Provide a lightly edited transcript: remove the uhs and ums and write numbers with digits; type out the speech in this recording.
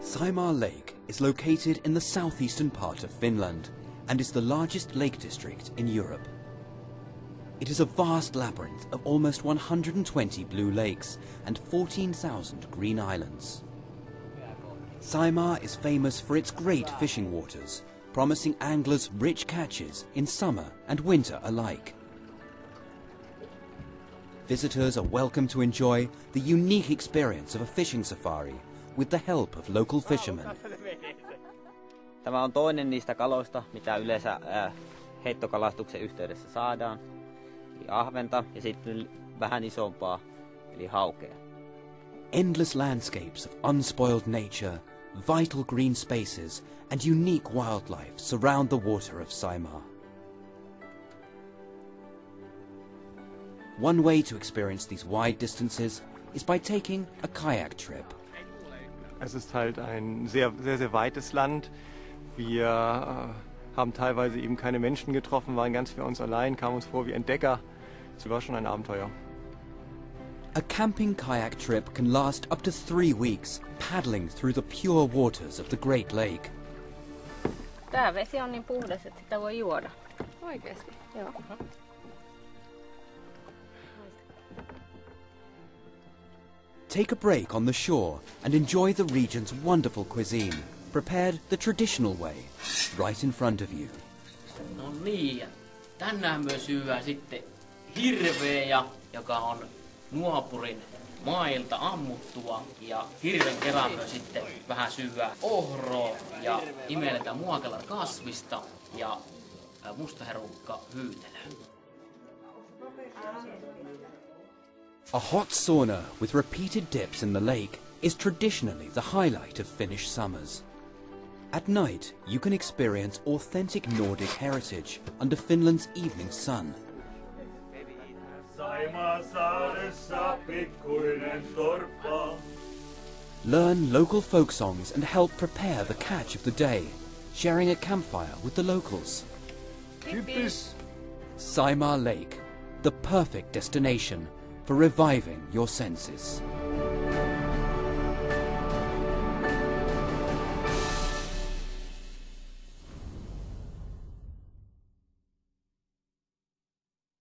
Saimaa Lake is located in the southeastern part of Finland and is the largest lake district in Europe. It is a vast labyrinth of almost 120 blue lakes and 14,000 green islands. Saimaa is famous for its great fishing waters, promising anglers rich catches in summer and winter alike. Visitors are welcome to enjoy the unique experience of a fishing safari with the help of local fishermen. Tämä on toinen niistä kaloista, mitä yleensä heittokalastuksen yhteydessä saadaan. Eli ahventa ja sitten vähän isompaa, eli haukea. Endless landscapes of unspoiled nature, vital green spaces and unique wildlife surround the water of Saimaa. One way to experience these wide distances is by taking a kayak trip. Es ist halt ein sehr weites Land. Wir haben teilweise eben keine Menschen getroffen, waren ganz für uns allein, kamen uns vor wie Entdecker. Es war schon ein Abenteuer. A camping kayak trip can last up to 3 weeks, paddling through the pure waters of the Great Lake. Tää vesi on niin puhdas, että sitä voi juoda. Oikeesti? Joo. Take a break on the shore and enjoy the region's wonderful cuisine, prepared the traditional way, right in front of you. No niin, tänään me syödään sitten hirveä, joka on nuopurin mailta ammuttua, ja hirven kerran me sitten vähän syödään ohroa ja imelletään muakelan kasvista ja mustaherukka hyytelöä. A hot sauna with repeated dips in the lake is traditionally the highlight of Finnish summers. At night, you can experience authentic Nordic heritage under Finland's evening sun. Learn local folk songs and help prepare the catch of the day, sharing a campfire with the locals. Saimaa Lake, the perfect destination for reviving your senses.